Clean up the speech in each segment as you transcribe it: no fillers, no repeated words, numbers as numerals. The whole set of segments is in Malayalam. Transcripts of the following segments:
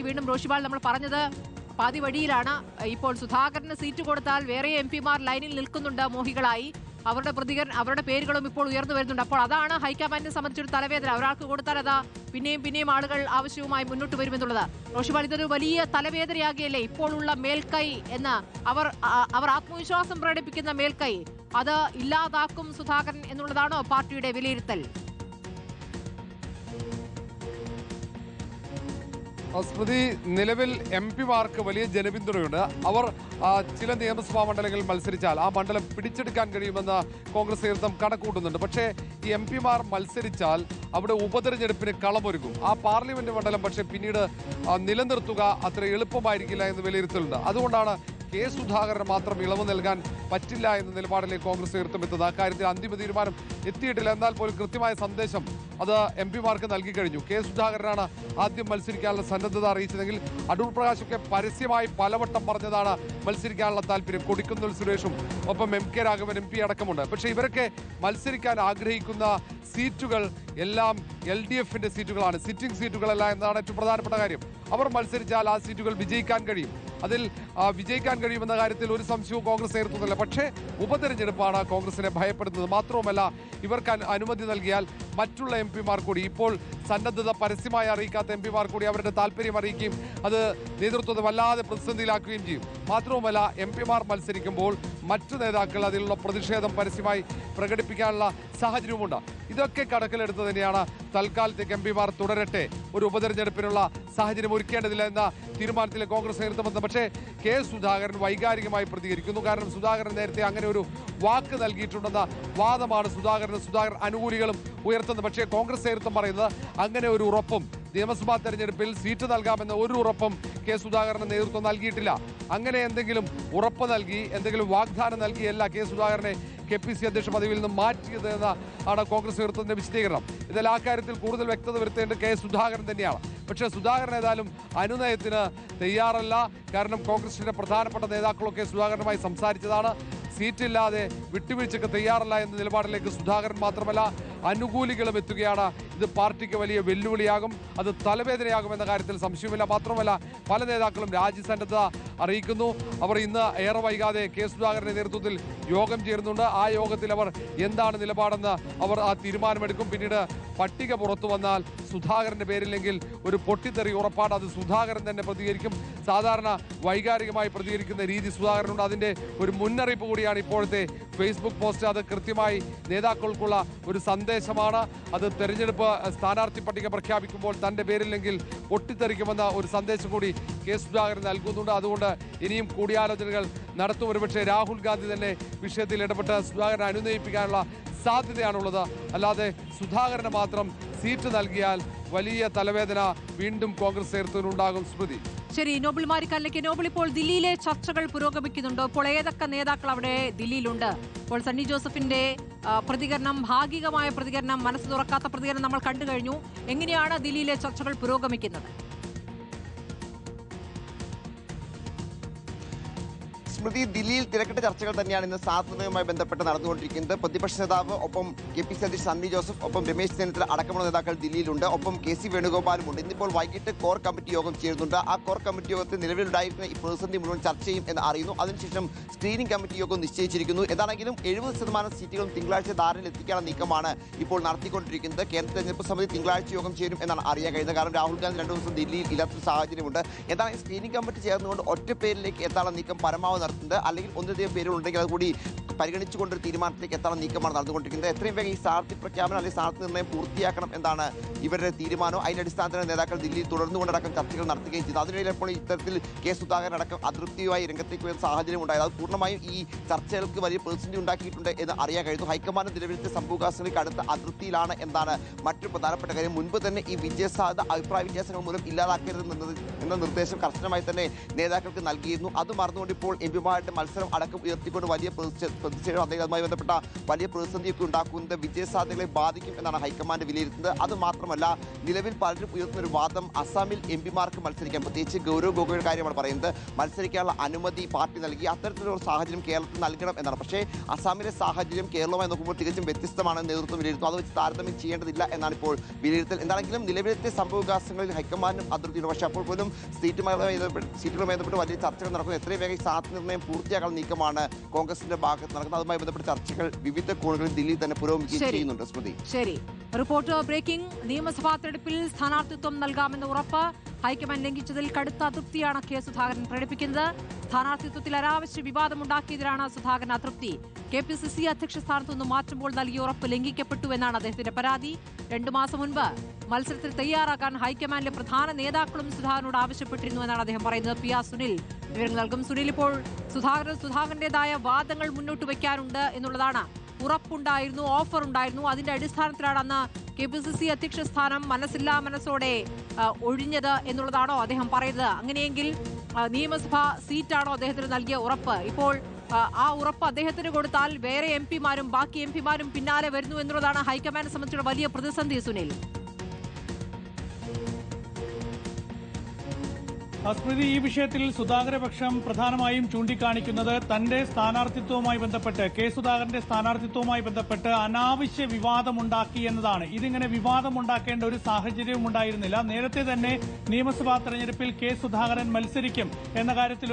വീണ്ടും റോഷിബാൽ നമ്മൾ പറഞ്ഞത് പാതി വഴിയിലാണ്. ഇപ്പോൾ സുധാകരന് സീറ്റ് കൊടുത്താൽ വേറെ എംപിമാർ ലൈനിൽ നിൽക്കുന്നുണ്ട് മോഹികളായി. അവരുടെ പേരുകളും ഇപ്പോൾ ഉയർന്നു വരുന്നുണ്ട്. അപ്പോൾ അതാണ് ഹൈക്കമാൻഡിനെ സംബന്ധിച്ചൊരു തലവേദന. ഒരാൾക്ക് കൊടുത്താൽ അതാ പിന്നെയും ആളുകൾ ആവശ്യവുമായി മുന്നോട്ട് വരുമെന്നുള്ളത്. റോഷിബാൽ, ഇതൊരു വലിയ തലവേദനയാകിയല്ലേ ഇപ്പോഴുള്ള മേൽക്കൈ എന്ന് അവർ ആത്മവിശ്വാസം പ്രകടിപ്പിക്കുന്ന മേൽക്കൈ അത് ഇല്ലാതാക്കും സുധാകരൻ എന്നുള്ളതാണോ പാർട്ടിയുടെ വിലയിരുത്തൽ? സ്മൃതി, നിലവിൽ എംപിമാർക്ക് വലിയ ജനപിന്തുണയുണ്ട്. അവർ ചില നിയമസഭാ മണ്ഡലങ്ങളിൽ മത്സരിച്ചാൽ ആ മണ്ഡലം പിടിച്ചെടുക്കാൻ കഴിയുമെന്ന് കോൺഗ്രസ് നേതൃത്വം കണക്കൂട്ടുന്നുണ്ട്. പക്ഷേ ഈ എംപിമാർ മത്സരിച്ചാൽ അവിടെ ഉപതെരഞ്ഞെടുപ്പിന് കളമൊരുക്കും. ആ പാർലമെന്റ് മണ്ഡലം പക്ഷേ പിന്നീട് നിലനിർത്തുക അത്ര എളുപ്പമായിരിക്കില്ല എന്ന് വിലയിരുത്തലുണ്ട്. അതുകൊണ്ടാണ് കെ സുധാകരന് മാത്രം ഇളവ് നൽകാൻ പറ്റില്ല എന്ന നിലപാടിലേക്ക് കോൺഗ്രസ് നേതൃത്വം എത്തുന്നത്. അക്കാര്യത്തിൽ അന്തിമ തീരുമാനം എത്തിയിട്ടില്ല. എന്നാൽ പോലും കൃത്യമായ സന്ദേശം അത് എംപിമാർക്ക് നൽകി കഴിഞ്ഞു. കെ സുധാകരനാണ് ആദ്യം മത്സരിക്കാനുള്ള സന്നദ്ധത അറിയിച്ചതെങ്കിൽ അടൂർ പ്രകാശൊക്കെ പരസ്യമായി പലവട്ടം പറഞ്ഞതാണ് മത്സരിക്കാനുള്ള താല്പര്യം. കൊടിക്കുന്നിൽ സുരേഷും ഒപ്പം M K Raghavan M P അടക്കമുണ്ട്. പക്ഷേ ഇവരൊക്കെ മത്സരിക്കാൻ ആഗ്രഹിക്കുന്ന സീറ്റുകൾ എല്ലാം LDFന്റെ സീറ്റുകളാണ്, സിറ്റിംഗ് സീറ്റുകളല്ല എന്നതാണ് ഏറ്റവും പ്രധാനപ്പെട്ട കാര്യം. അവർ മത്സരിച്ചാൽ ആ സീറ്റുകൾ വിജയിക്കാൻ കഴിയും. അതിൽ വിജയിക്കാൻ കഴിയുമെന്ന കാര്യത്തിൽ ഒരു സംശയവും കോൺഗ്രസ് നേതൃത്വത്തില്ല. പക്ഷേ ഉപതെരഞ്ഞെടുപ്പാണ് കോൺഗ്രസിനെ ഭയപ്പെടുന്നത്. മാത്രവുമല്ല, ഇവർക്ക് അനുമതി നൽകിയാൽ മറ്റുള്ള എംപിമാർ കൂടി, ഇപ്പോൾ സന്നദ്ധത പരസ്യമായി അറിയിക്കാത്ത എംപിമാർ കൂടി അവരുടെ താല്പര്യം അറിയിക്കുകയും അത് നേതൃത്വത്തെ വല്ലാതെ പ്രതിസന്ധിയിലാക്കുകയും ചെയ്യും. മാത്രവുമല്ല, എംപിമാർ മത്സരിക്കുമ്പോൾ മറ്റു നേതാക്കൾ അതിലുള്ള പ്രതിഷേധം പരസ്യമായി പ്രകടിപ്പിക്കാനുള്ള സാഹചര്യവുമുണ്ട്. ഇതൊക്കെ കണക്കിലെടുത്ത് തന്നെയാണ് തൽക്കാലത്തേക്ക് എംപിമാർ തുടരട്ടെ, ഒരു ഉപതെരഞ്ഞെടുപ്പിനുള്ള സാഹചര്യം ഒരുക്കേണ്ടതില്ല എന്ന തീരുമാനത്തിലെ കോൺഗ്രസ് നേതൃത്വം വന്നത്. പക്ഷേ കെ സുധാകരൻ വൈകാരികമായി പ്രതികരിക്കുന്നു. കാരണം സുധാകരൻ നേരത്തെ അങ്ങനെ ഒരു വാക്ക് നൽകിയിട്ടുണ്ടെന്ന വാദമാണ് സുധാകരൻ അനുകൂലികളും ഉയർത്തുന്നത്. പക്ഷേ കോൺഗ്രസ് നേതൃത്വം പറയുന്നത് അങ്ങനെ ഒരു ഉറപ്പും നിയമസഭാ തെരഞ്ഞെടുപ്പിൽ സീറ്റ് നൽകാമെന്ന ഒരു ഉറപ്പും കെ സുധാകരന് നേതൃത്വം നൽകിയിട്ടില്ല. അങ്ങനെ എന്തെങ്കിലും ഉറപ്പ് നൽകി, എന്തെങ്കിലും വാഗ്ദാനം നൽകിയല്ല കെ സുധാകരനെ KPC അധ്യക്ഷ പദവിയിൽ നിന്ന് മാറ്റിയത് എന്നാണ് കോൺഗ്രസ് നേതൃത്വത്തിന്റെ വിശദീകരണം. എന്നാൽ ആ കാര്യത്തിൽ കൂടുതൽ വ്യക്തത വരുത്തേണ്ടത് കെ സുധാകരൻ തന്നെയാണ്. പക്ഷേ സുധാകരൻ ഏതായാലും അനുനയത്തിന് തയ്യാറല്ല. കാരണം കോൺഗ്രസിന്റെ പ്രധാനപ്പെട്ട നേതാക്കളൊക്കെ സുധാകരനുമായി സംസാരിച്ചതാണ്. സീറ്റില്ലാതെ വിട്ടുവീഴ്ചയ്ക്ക് തയ്യാറല്ല എന്ന നിലപാടിലേക്ക് സുധാകരൻ മാത്രമല്ല അനുകൂലികളും എത്തുകയാണ്. ഇത് പാർട്ടിക്ക് വലിയ വെല്ലുവിളിയാകും, അത് തലവേദനയാകുമെന്ന കാര്യത്തിൽ സംശയമില്ല. മാത്രമല്ല, പല നേതാക്കളും രാജ്യസന്നദ്ധത അറിയിക്കുന്നു. അവർ ഇന്ന് ഏറെ വൈകാതെ കെ സുധാകരന്റെ നേതൃത്വത്തിൽ യോഗം ചേരുന്നുണ്ട്. ആ യോഗത്തിൽ അവർ എന്താണ് നിലപാടെന്ന് അവർ ആ തീരുമാനമെടുക്കും. പിന്നീട് പട്ടിക പുറത്തു വന്നാൽ സുധാകരന്റെ പേരില്ലെങ്കിൽ ഒരു പൊട്ടിത്തെറി ഉറപ്പാണ്. അത് സുധാകരൻ തന്നെ പ്രതികരിക്കും. സാധാരണ വൈകാരികമായി പ്രതികരിക്കുന്ന രീതി സുധാകരനുണ്ട്. അതിന്റെ ഒരു മുന്നറിയിപ്പ് കൂടിയാണ് ഇപ്പോഴത്തെ ഫേസ്ബുക്ക് പോസ്റ്റ്. അത് കൃത്യമായി നേതാക്കൾക്കുള്ള ഒരു സന്ദേശമാണ്. അത് തെരഞ്ഞെടുപ്പ് സ്ഥാനാർത്ഥി പട്ടിക പ്രഖ്യാപിക്കുമ്പോൾ തന്റെ പേരില്ലെങ്കിൽ പൊട്ടിത്തെറിക്കുമെന്ന ഒരു സന്ദേശം കൂടി കെ സുധാകരൻ നൽകുന്നുണ്ട്. അതുകൊണ്ട് ഇനിയും കൂടിയാലോചനകൾ നടത്തും. ഒരുപക്ഷെ രാഹുൽ ഗാന്ധി തന്നെ വിഷയത്തിൽ ഇടപെട്ട് സുധാകരനെ അനുനയിപ്പിക്കാനുള്ള സാധ്യതയാണുള്ളത്. അല്ലാതെ സുധാകരന് മാത്രം സീറ്റ് നൽകിയാൽ വലിയ തലവേദന വീണ്ടും കോൺഗ്രസ് നേതൃത്വത്തിനുണ്ടാകും. സ്മൃതി, ശരി. നോബിൾ മാരിക്കാലിലേക്ക്. നോബിൾ, ഇപ്പോൾ ദില്ലിയിലെ ചർച്ചകൾ പുരോഗമിക്കുന്നുണ്ടോ? ഇപ്പോൾ ഏതൊക്കെ നേതാക്കൾ അവിടെ ദില്ലിയിലുണ്ട്? ഇപ്പോൾ സണ്ണി ജോസഫിന്റെ പ്രതികരണം, ഭാഗികമായ പ്രതികരണം, മനസ്സ് തുറക്കാത്ത പ്രതികരണം നമ്മൾ കണ്ടു കഴിഞ്ഞു. എങ്ങനെയാണ് ദില്ലിയിലെ ചർച്ചകൾ പുരോഗമിക്കുന്നത്? സ്മൃതി, ദില്ലിയിൽ തിരക്കിട്ട ചർച്ചകൾ തന്നെയാണ് ഇന്ന് സാധ്യതയുമായി ബന്ധപ്പെട്ട് നടന്നുകൊണ്ടിരിക്കുന്നത്. പ്രതിപക്ഷ നേതാവ്, ഒപ്പം KPC അധ്യക്ഷൻ സണ്ണി ജോസഫ്, ഒപ്പം രമേശ് ചെന്നിത്തല അടക്കമുള്ള നേതാക്കൾ ദില്ലിയിലുണ്ട്. ഒപ്പം KC വേണുഗോപാലുമുണ്ട്. ഇന്നിപ്പോൾ വൈകിട്ട് കോർ കമ്മിറ്റി യോഗം ചേരുന്നുണ്ട്. ആ കോർ കമ്മിറ്റി യോഗത്തിൽ നിലവിലുണ്ടായിരിക്കുന്ന ഈ പ്രതിസന്ധി മുഴുവൻ ചർച്ച ചെയ്യും എന്ന് അറിയുന്നു. അതിനുശേഷം സ്ക്രീനിംഗ് കമ്മിറ്റി യോഗം നിശ്ചയിച്ചിരിക്കുന്നു. എന്താണെങ്കിലും 70% സീറ്റുകളും തിങ്കളാഴ്ച ധാരണയിൽ എത്തിക്കാനുള്ള നീക്കമാണ് ഇപ്പോൾ നടത്തിക്കൊണ്ടിരിക്കുന്നത്. കേന്ദ്ര തെരഞ്ഞെടുപ്പ് സമിതി തിങ്കളാഴ്ച യോഗം ചേരും എന്നാണ് അറിയാൻ കഴിയുന്നത്. കാരണം രാഹുൽ ഗാന്ധി 2 ദിവസം ദില്ലിയിൽ ഇല്ലാത്തൊരു സാഹചര്യമുണ്ട്. എന്താണ് സ്ക്രീനിംഗ് കമ്മിറ്റി ചേർന്നുകൊണ്ട് ഒറ്റ പേരിലേക്ക് എത്താനുള്ള നീക്കം പരമാവധി നടത്തുന്നത്. അല്ലെങ്കിൽ ഒന്നിലധികം പേരുകളുണ്ടെങ്കിൽ അത് കൂടി പരിഗണിച്ചുകൊണ്ടൊരു തീരുമാനത്തിലേക്ക് എത്താനുള്ള നീക്കമാണ് നടന്നുകൊണ്ടിരിക്കുന്നത്. എത്രയും വേഗം ഈ സ്ഥാനാർത്ഥി പ്രഖ്യാപനം അല്ലെങ്കിൽ സ്ഥാനാർത്ഥി നിർണ്ണയം പൂർത്തിയാക്കണം എന്നാണ് ഇവരുടെ തീരുമാനം. അതിന്റെ അടിസ്ഥാനത്തിൽ നേതാക്കൾ ദില്ലിയിൽ തുടർന്നുകൊണ്ടടക്കം ചർച്ചകൾ നടത്തുകയും ചെയ്തു. അതിനിടയിൽ ഇപ്പോൾ ഇത്തരത്തിൽ കെ സുധാകരൻ അടക്കം അതൃപ്തിയുമായി രംഗത്തേക്ക് വരുന്ന സാഹചര്യം ഉണ്ടായത്. അത് പൂർണ്ണമായും ഈ ചർച്ചകൾക്ക് വലിയ പ്രതിസന്ധി ഉണ്ടാക്കിയിട്ടുണ്ട് എന്ന് അറിയാൻ കഴിയുന്നു. ഹൈക്കമാൻഡ് നിലവിലത്തെ സംഭവവികാസങ്ങൾക്ക് അടുത്ത അതൃപ്തിയിലാണ് എന്നാണ് മറ്റൊരു പ്രധാനപ്പെട്ട കാര്യം. മുൻപ് തന്നെ ഈ വിജയസാധ്യത അഭിപ്രായ വ്യത്യാസങ്ങൾ മൂലം ഇല്ലാതാക്കരുത് എന്ന നിർദ്ദേശം കർശനമായി തന്നെ നേതാക്കൾക്ക് നൽകിയിരുന്നു. അത് മറന്നുകൊണ്ട് ഇപ്പോൾ MP എംപിമാരുടെ മത്സരം അടക്കം ഉയർത്തിക്കൊണ്ട് വലിയ പ്രതിഷേധം അതുമായി ബന്ധപ്പെട്ട വലിയ പ്രതിസന്ധിയൊക്കെ ഉണ്ടാക്കുന്നത് വിജയസാധ്യതകളെ ബാധിക്കും എന്നാണ് ഹൈക്കമാൻഡ് വിലയിരുത്തുന്നത്. അത് മാത്രമല്ല, നിലവിൽ പലരും ഉയർത്തുന്ന ഒരു വാദം അസാമിൽ എംപിമാർക്ക് മത്സരിക്കാൻ, പ്രത്യേകിച്ച് ഗൗരവ് ഗൊഗോയുടെ കാര്യമാണ് പറയുന്നത്, മത്സരിക്കാനുള്ള അനുമതി പാർട്ടി നൽകി. അത്തരത്തിലുള്ള സാഹചര്യം കേരളത്തിൽ നൽകണം എന്നാണ്. പക്ഷേ അസാമിലെ സാഹചര്യം കേരളവുമായി നോക്കുമ്പോൾ തികച്ചും വ്യത്യസ്തമാണെന്ന് നേതൃത്വം വിലയിരുത്തുന്നു. അത് വെച്ച് താരതമ്യം ചെയ്യേണ്ടതില്ല എന്നാണ് ഇപ്പോൾ വിലയിരുത്തൽ. എന്താണെങ്കിലും നിലവിലത്തെ സംഭവവികാസങ്ങളിൽ ഹൈക്കമാൻഡും അതൃപ്തിയുണ്ട്. പക്ഷേ അപ്പോൾ പോലും സീറ്റുകളുമായി ബന്ധപ്പെട്ട് വലിയ ചർച്ചകൾ നടക്കുന്നു. എത്രയും വേഗം സ്ഥാനാർത്ഥി നിർണ്ണയം പൂർത്തിയാക്കാനുള്ള നീക്കമാണ് കോൺഗ്രസിന്റെ ഭാഗത്ത് നടക്കുന്നത്. അതുമായി ബന്ധപ്പെട്ട ചർച്ചകൾ വിവിധ കോണുകളിൽ ദില്ലിയിൽ തന്നെ പുരോഗമിക്കുകയും ചെയ്യുന്നുണ്ട്. സ്മൃതി, ശരി. Report breaking. നിയമസഭാ തെരഞ്ഞെടുപ്പിൽ സ്ഥാനാർത്ഥിത്വം നൽകാമെന്ന ഉറപ്പ് ഹൈക്കമാൻഡ് ലംഘിച്ചതിൽ കടുത്ത അതൃപ്തിയാണ് കെ സുധാകരൻ പ്രകടിപ്പിക്കുന്നത്. സ്ഥാനാർത്ഥിത്വത്തിൽ അനാവശ്യ വിവാദമുണ്ടാക്കിയതിലാണ് സുധാകരൻ അതൃപ്തി. KPCC അധ്യക്ഷ സ്ഥാനത്തു നിന്ന് മാറ്റുമ്പോൾ നൽകിയ ഉറപ്പ് ലംഘിക്കപ്പെട്ടുവെന്നാണ് അദ്ദേഹത്തിന്റെ പരാതി. 2 മാസം മുൻപ് മത്സരത്തിൽ തയ്യാറാക്കാൻ ഹൈക്കമാൻഡിലെ പ്രധാന നേതാക്കളും സുധാകരനോട് ആവശ്യപ്പെട്ടിരുന്നു എന്നാണ് അദ്ദേഹം പറയുന്നത്. PR സുനിൽ വിവരങ്ങൾ നൽകും. സുനിൽ, ഇപ്പോൾ സുധാകരന്റേതായ വാദങ്ങൾ മുന്നോട്ട് വയ്ക്കാനുണ്ട് എന്നുള്ളതാണ്. ഉറപ്പുണ്ടായിരുന്നു, ഓഫർ ഉണ്ടായിരുന്നു, അതിന്റെ അടിസ്ഥാനത്തിലാണ് അന്ന് KPCC അധ്യക്ഷ സ്ഥാനം മനസ്സോടെ ഒഴിഞ്ഞത് എന്നുള്ളതാണോ അദ്ദേഹം പറയുന്നത്? അങ്ങനെയെങ്കിൽ നിയമസഭാ സീറ്റാണോ അദ്ദേഹത്തിന് നൽകിയ ഉറപ്പ്? ഇപ്പോൾ ആ ഉറപ്പ് അദ്ദേഹത്തിന് കൊടുത്താൽ വേറെ എംപിമാരും ബാക്കി എംപിമാരും പിന്നാലെ വരുന്നു എന്നുള്ളതാണ് ഹൈക്കമാൻഡിനെ സംബന്ധിച്ചുള്ള വലിയ പ്രതിസന്ധി. സുനിൽ, സ്മൃതി, ഈ വിഷയത്തിൽ സുധാകരപക്ഷം പ്രധാനമായും ചൂണ്ടിക്കാണിക്കുന്നത് തന്റെ സ്ഥാനാർത്ഥിത്വവുമായി ബന്ധപ്പെട്ട്, കെ സുധാകരന്റെ സ്ഥാനാർത്ഥിത്വവുമായി ബന്ധപ്പെട്ട് അനാവശ്യ വിവാദമുണ്ടാക്കി എന്നതാണ്. ഇതിങ്ങനെ വിവാദമുണ്ടാക്കേണ്ട ഒരു സാഹചര്യവും ഉണ്ടായിരുന്നില്ല. നേരത്തെ തന്നെ നിയമസഭാ തെരഞ്ഞെടുപ്പിൽ കെ സുധാകരൻ മത്സരിക്കും എന്ന കാര്യത്തിൽ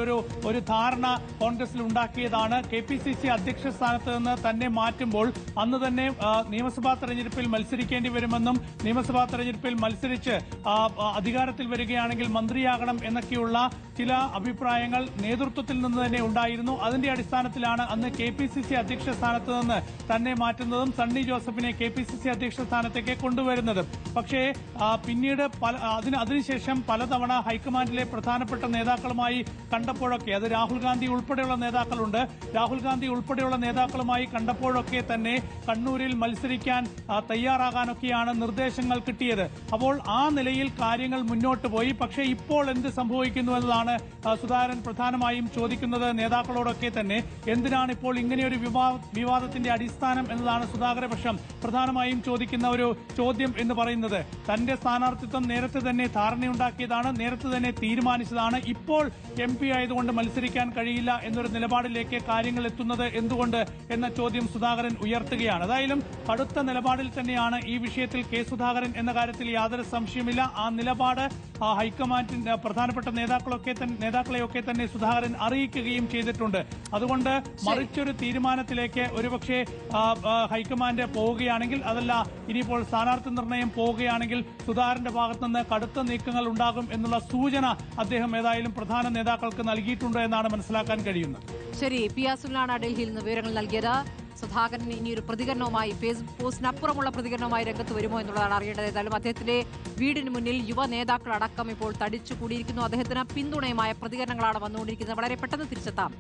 ഒരു ധാരണ കോൺഗ്രസിൽ ഉണ്ടാക്കിയതാണ്. KPCC അധ്യക്ഷ സ്ഥാനത്ത് നിന്ന് തന്നെ മാറ്റുമ്പോൾ അന്ന് തന്നെ നിയമസഭാ തെരഞ്ഞെടുപ്പിൽ മത്സരിക്കേണ്ടി വരുമെന്നും നിയമസഭാ തെരഞ്ഞെടുപ്പിൽ മത്സരിച്ച് അധികാരത്തിൽ വരികയാണെങ്കിൽ മന്ത്രിയാകണം എന്നൊക്കെയുള്ള ചില അഭിപ്രായങ്ങൾ നേതൃത്വത്തിൽ നിന്ന് തന്നെ ഉണ്ടായിരുന്നു. അതിന്റെ അടിസ്ഥാനത്തിലാണ് അന്ന് KPCC അധ്യക്ഷ സ്ഥാനത്ത് നിന്ന് തന്നെ മാറ്റുന്നതും സണ്ണി ജോസഫിനെ KPCC അധ്യക്ഷ സ്ഥാനത്തേക്ക് കൊണ്ടുവരുന്നതും. പക്ഷേ പിന്നീട് അതിനുശേഷം പലതവണ ഹൈക്കമാൻഡിലെ പ്രധാനപ്പെട്ട നേതാക്കളുമായി കണ്ടപ്പോഴൊക്കെ, അത് രാഹുൽ ഗാന്ധി ഉൾപ്പെടെയുള്ള നേതാക്കളുണ്ട്, രാഹുൽ ഗാന്ധി ഉൾപ്പെടെയുള്ള നേതാക്കളുമായി കണ്ടപ്പോഴൊക്കെ തന്നെ കണ്ണൂരിൽ മത്സരിക്കാൻ തയ്യാറാകാനൊക്കെയാണ് നിർദ്ദേശങ്ങൾ കിട്ടിയത്. അപ്പോൾ ആ നിലയിൽ കാര്യങ്ങൾ മുന്നോട്ട് പോയി. പക്ഷേ ഇപ്പോൾ എന്ത് സംഭവിക്കുന്നു എന്നതാണ് സുധാകരൻ പ്രധാനമായും ചോദിക്കുന്നത് നേതാക്കളോടൊക്കെ തന്നെ. എന്തിനാണ് ഇപ്പോൾ ഇങ്ങനെയൊരു വിവാദത്തിന്റെ അടിസ്ഥാനം എന്നതാണ് സുധാകരപക്ഷം പ്രധാനമായും ചോദിക്കുന്ന ഒരു ചോദ്യം എന്ന് പറയുന്നത്. തന്റെ സ്ഥാനാർത്ഥിത്വം നേരത്തെ തന്നെ ധാരണയുണ്ടാക്കിയതാണ്, നേരത്തെ തന്നെ തീരുമാനിച്ചതാണ്. ഇപ്പോൾ MP ആയതുകൊണ്ട് മത്സരിക്കാൻ കഴിയില്ല എന്നൊരു നിലപാടിലേക്ക് കാര്യങ്ങൾ എത്തുന്നത് എന്തുകൊണ്ട് എന്ന ചോദ്യം സുധാകരൻ ഉയർത്തുകയാണ്. ഏതായാലും കടുത്ത നിലപാടിൽ തന്നെയാണ് ഈ വിഷയത്തിൽ കെ സുധാകരൻ എന്ന കാര്യത്തിൽ യാതൊരു സംശയമില്ല. ആ നിലപാട് ഹൈക്കമാൻഡിന്റെ പ്രധാനപ്പെട്ട നേതാക്കളെയൊക്കെ തന്നെ സുധാകരൻ അറിയിക്കുകയും ചെയ്തിട്ടുണ്ട്. അതുകൊണ്ട് മറിച്ചൊരു തീരുമാനത്തിലേക്ക് ഒരുപക്ഷെ ഹൈക്കമാൻഡ് പോവുകയാണെങ്കിൽ, അതല്ല ഇനിയിപ്പോൾ സ്ഥാനാർത്ഥി നിർണ്ണയം പോവുകയാണെങ്കിൽ സുധാകരന്റെ ഭാഗത്തുനിന്ന് കടുത്ത നീക്കങ്ങൾ ഉണ്ടാകും എന്നുള്ള സൂചന അദ്ദേഹം ഏതായാലും പ്രധാന നേതാക്കൾക്ക് നൽകിയിട്ടുണ്ട് എന്നാണ് മനസ്സിലാക്കാൻ കഴിയുന്നത്. ശരി, PR സുനിലാണ് ഡൽഹിയിൽ നിന്ന് വിവരങ്ങൾ നൽകിയത്. സുധാകരൻ ഇനിയൊരു പ്രതികരണവുമായി, ഫേസ്ബുക്ക് പോസ്റ്റിനപ്പുറമുള്ള പ്രതികരണവുമായി രംഗത്ത് വരുമോ എന്നുള്ളതാണ് അറിയേണ്ടത്. ഏതായാലും അദ്ദേഹത്തിന്റെ വീടിന് മുന്നിൽ യുവ നേതാക്കളടക്കം ഇപ്പോൾ തടിച്ചു കൂടിയിരിക്കുന്നു. അദ്ദേഹത്തിന് പിന്തുണയുമായ പ്രതികരണങ്ങളാണ് വന്നുകൊണ്ടിരിക്കുന്നത്. വളരെ പെട്ടെന്ന് തിരിച്ചെത്താം.